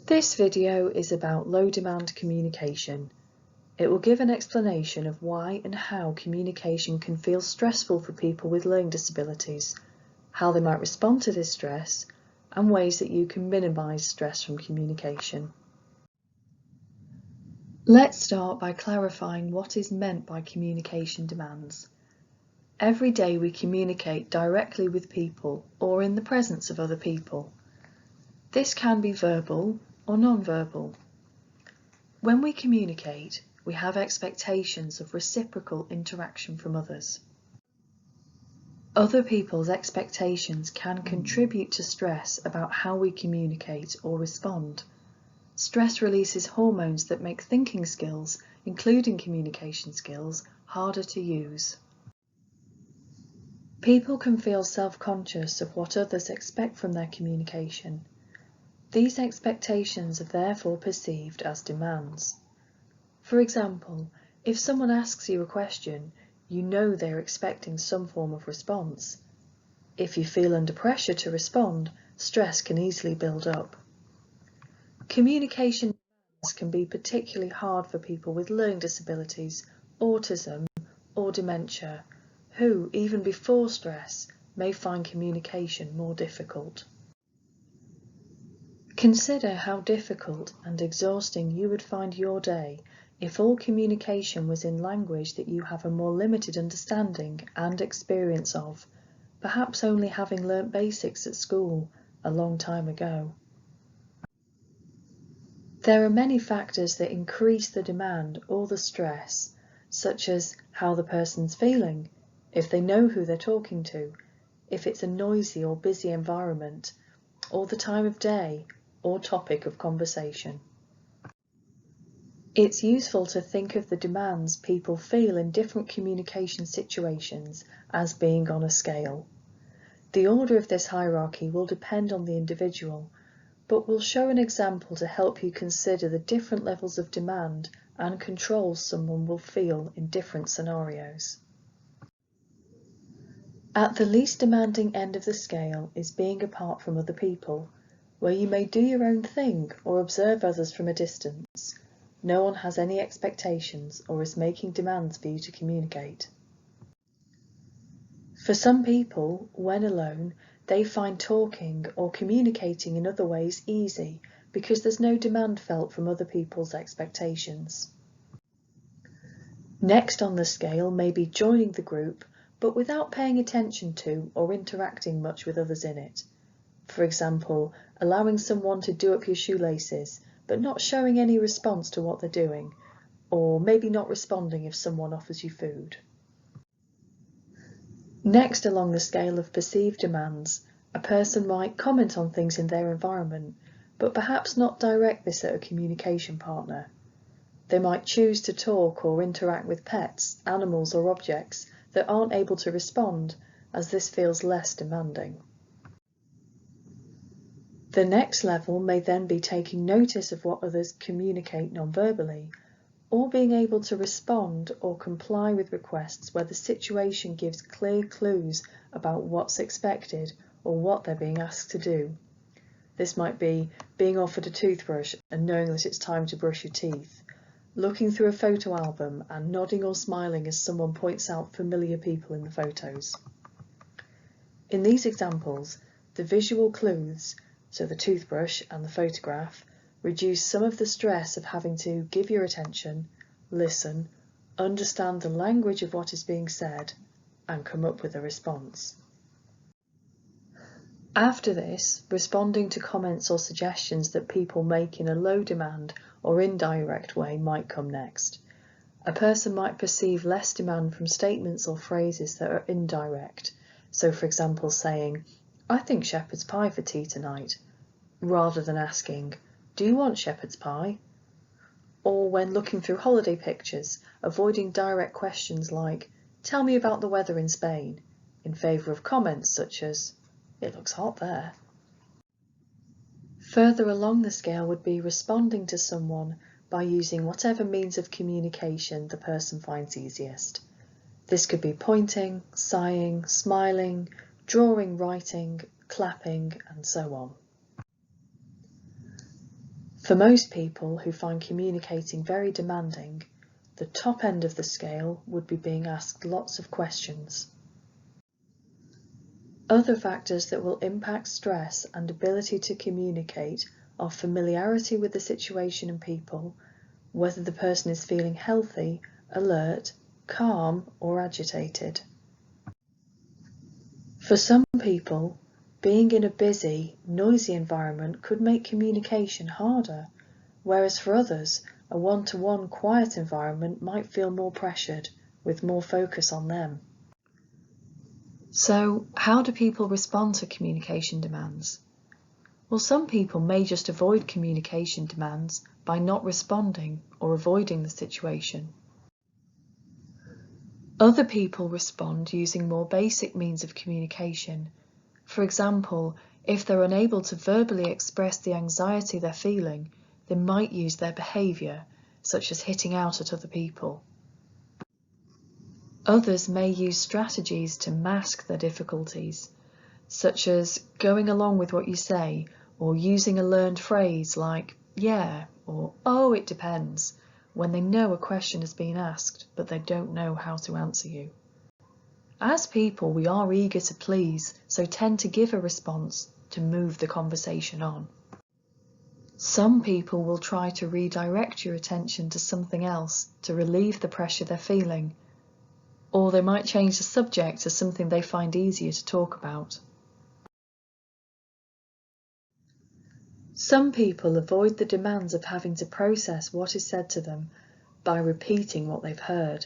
This video is about low demand communication. It will give an explanation of why and how communication can feel stressful for people with learning disabilities, how they might respond to this stress, and ways that you can minimise stress from communication. Let's start by clarifying what is meant by communication demands. Every day we communicate directly with people or in the presence of other people. This can be verbal or non-verbal. When we communicate, we have expectations of reciprocal interaction from others. Other people's expectations can contribute to stress about how we communicate or respond. Stress releases hormones that make thinking skills, including communication skills, harder to use. People can feel self-conscious of what others expect from their communication. These expectations are therefore perceived as demands. For example, if someone asks you a question, you know they're expecting some form of response. If you feel under pressure to respond, stress can easily build up. Communication demands can be particularly hard for people with learning disabilities, autism, or dementia, who, even before stress, may find communication more difficult. Consider how difficult and exhausting you would find your day if all communication was in language that you have a more limited understanding and experience of, perhaps only having learnt basics at school a long time ago. There are many factors that increase the demand or the stress, such as how the person's feeling, if they know who they're talking to, if it's a noisy or busy environment, or the time of day or topic of conversation. It's useful to think of the demands people feel in different communication situations as being on a scale. The order of this hierarchy will depend on the individual, but we'll show an example to help you consider the different levels of demand and control someone will feel in different scenarios. At the least demanding end of the scale is being apart from other people, where you may do your own thing or observe others from a distance. No one has any expectations or is making demands for you to communicate. For some people, when alone, they find talking or communicating in other ways easy because there's no demand felt from other people's expectations. Next on the scale may be joining the group, but without paying attention to or interacting much with others in it. For example, allowing someone to do up your shoelaces, but not showing any response to what they're doing, or maybe not responding if someone offers you food. Next along the scale of perceived demands, a person might comment on things in their environment, but perhaps not direct this at a communication partner. They might choose to talk or interact with pets, animals or objects that aren't able to respond, as this feels less demanding. The next level may then be taking notice of what others communicate non-verbally, or being able to respond or comply with requests where the situation gives clear clues about what's expected or what they're being asked to do. This might be being offered a toothbrush and knowing that it's time to brush your teeth, looking through a photo album and nodding or smiling as someone points out familiar people in the photos. In these examples, the visual clues, so the toothbrush and the photograph, reduce some of the stress of having to give your attention, listen, understand the language of what is being said, and come up with a response. After this, responding to comments or suggestions that people make in a low demand or indirect way might come next. A person might perceive less demand from statements or phrases that are indirect. So for example saying, "I think shepherd's pie for tea tonight," rather than asking, "Do you want shepherd's pie?" Or when looking through holiday pictures, avoiding direct questions like, "Tell me about the weather in Spain," in favour of comments such as, "It looks hot there." Further along the scale would be responding to someone by using whatever means of communication the person finds easiest. This could be pointing, sighing, smiling, drawing, writing, clapping, and so on. For most people who find communicating very demanding, the top end of the scale would be being asked lots of questions. Other factors that will impact stress and ability to communicate are familiarity with the situation and people, whether the person is feeling healthy, alert, calm, or agitated. For some people, being in a busy, noisy environment could make communication harder, whereas for others, a one-to-one quiet environment might feel more pressured, with more focus on them. So, how do people respond to communication demands? Well, some people may just avoid communication demands by not responding or avoiding the situation. Other people respond using more basic means of communication. For example, if they're unable to verbally express the anxiety they're feeling, they might use their behaviour, such as hitting out at other people. Others may use strategies to mask their difficulties, such as going along with what you say, or using a learned phrase like, yeah, or oh, it depends, when they know a question has been asked, but they don't know how to answer you. As people, we are eager to please, so tend to give a response to move the conversation on. Some people will try to redirect your attention to something else to relieve the pressure they're feeling, or they might change the subject to something they find easier to talk about. Some people avoid the demands of having to process what is said to them by repeating what they've heard.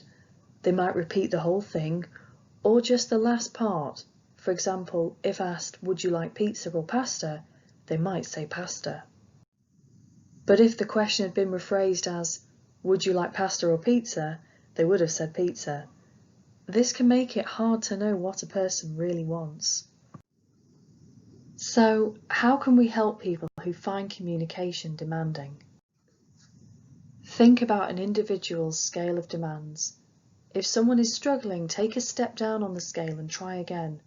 They might repeat the whole thing, or just the last part. For example, if asked, would you like pizza or pasta? They might say pasta. But if the question had been rephrased as, would you like pasta or pizza? They would have said pizza. This can make it hard to know what a person really wants. So, how can we help people who find communication demanding? Think about an individual's scale of demands. If someone is struggling, take a step down on the scale and try again.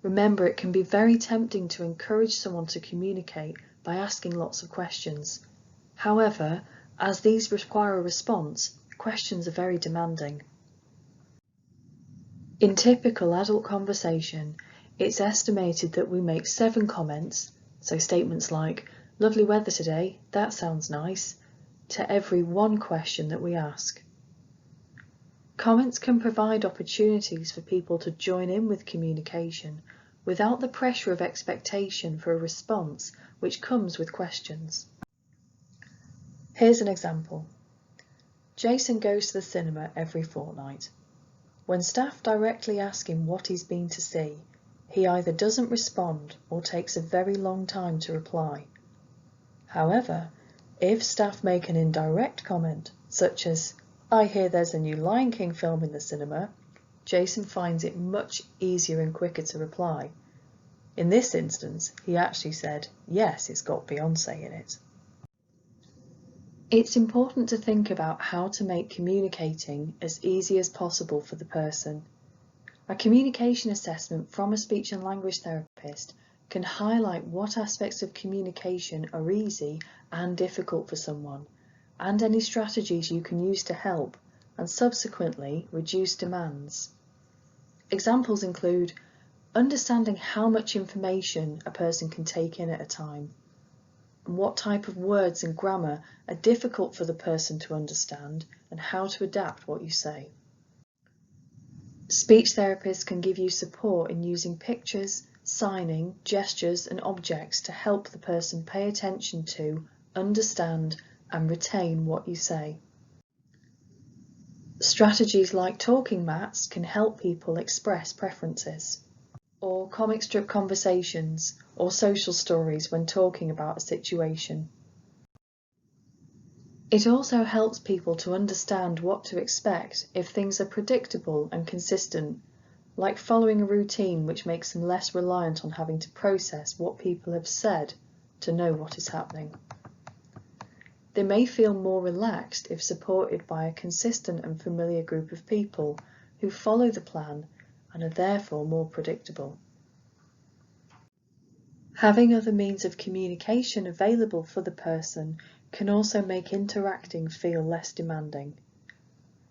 Remember, it can be very tempting to encourage someone to communicate by asking lots of questions. However, as these require a response, questions are very demanding. In typical adult conversation, it's estimated that we make 7 comments, so statements like, lovely weather today, that sounds nice, to every 1 question that we ask. Comments can provide opportunities for people to join in with communication without the pressure of expectation for a response which comes with questions. Here's an example. Jason goes to the cinema every fortnight. When staff directly ask him what he's been to see, he either doesn't respond or takes a very long time to reply. However, if staff make an indirect comment, such as, I hear there's a new Lion King film in the cinema, Jason finds it much easier and quicker to reply. In this instance, he actually said, yes, it's got Beyoncé in it. It's important to think about how to make communicating as easy as possible for the person. A communication assessment from a speech and language therapist can highlight what aspects of communication are easy and difficult for someone, and any strategies you can use to help, and subsequently reduce demands. Examples include understanding how much information a person can take in at a time, and what type of words and grammar are difficult for the person to understand, and how to adapt what you say. Speech therapists can give you support in using pictures, signing, gestures and objects to help the person pay attention to, understand and retain what you say. Strategies like talking mats can help people express preferences, or comic strip conversations or social stories when talking about a situation. It also helps people to understand what to expect if things are predictable and consistent, like following a routine, which makes them less reliant on having to process what people have said to know what is happening. They may feel more relaxed if supported by a consistent and familiar group of people who follow the plan and are therefore more predictable. Having other means of communication available for the person can also make interacting feel less demanding.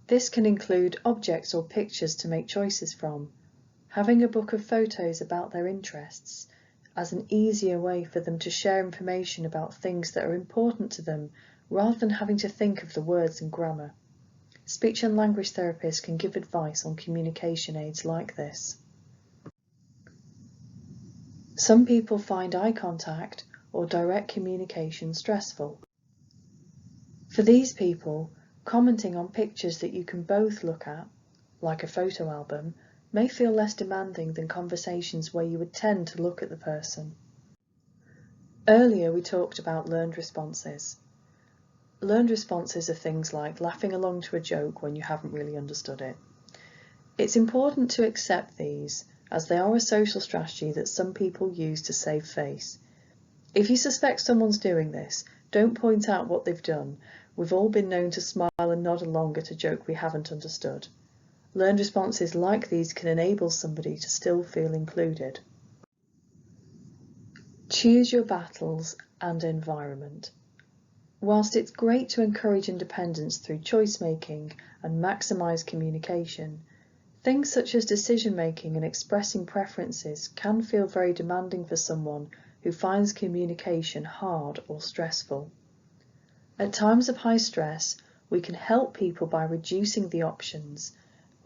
This can include objects or pictures to make choices from, having a book of photos about their interests as an easier way for them to share information about things that are important to them rather than having to think of the words and grammar. Speech and language therapists can give advice on communication aids like this. Some people find eye contact or direct communication stressful. For these people, commenting on pictures that you can both look at, like a photo album, may feel less demanding than conversations where you would tend to look at the person. Earlier we talked about learned responses. Learned responses are things like laughing along to a joke when you haven't really understood it. It's important to accept these, as they are a social strategy that some people use to save face. If you suspect someone's doing this, don't point out what they've done. We've all been known to smile and nod along at a joke we haven't understood. Learned responses like these can enable somebody to still feel included. Choose your battles and environment. Whilst it's great to encourage independence through choice making and maximise communication, things such as decision making and expressing preferences can feel very demanding for someone who finds communication hard or stressful. At times of high stress, we can help people by reducing the options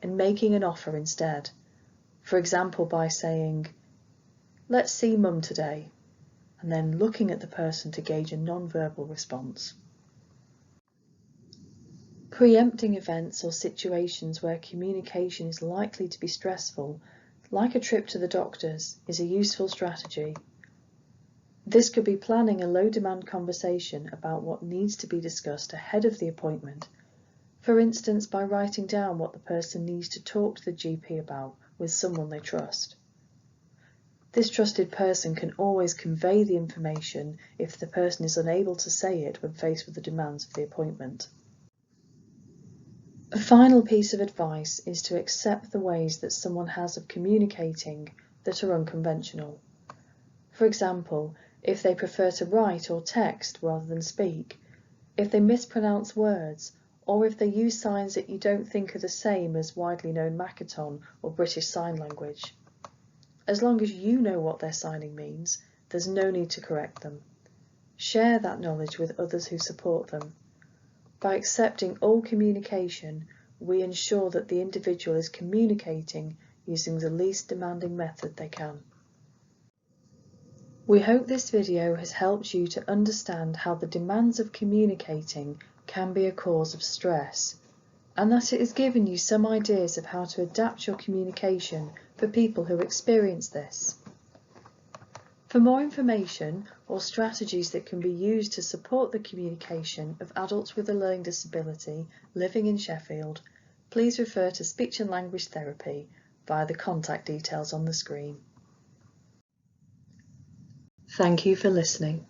and making an offer instead. For example, by saying, "Let's see Mum today," and then looking at the person to gauge a non-verbal response. Preempting events or situations where communication is likely to be stressful, like a trip to the doctors, is a useful strategy. This could be planning a low-demand conversation about what needs to be discussed ahead of the appointment, for instance by writing down what the person needs to talk to the GP about with someone they trust. This trusted person can always convey the information if the person is unable to say it when faced with the demands of the appointment. A final piece of advice is to accept the ways that someone has of communicating that are unconventional. For example, if they prefer to write or text rather than speak, if they mispronounce words, or if they use signs that you don't think are the same as widely known Makaton or British Sign Language. As long as you know what their signing means, there's no need to correct them. Share that knowledge with others who support them. By accepting all communication, we ensure that the individual is communicating using the least demanding method they can. We hope this video has helped you to understand how the demands of communicating can be a cause of stress, and that it has given you some ideas of how to adapt your communication for people who experience this. For more information or strategies that can be used to support the communication of adults with a learning disability living in Sheffield, please refer to Speech and Language Therapy via the contact details on the screen. Thank you for listening.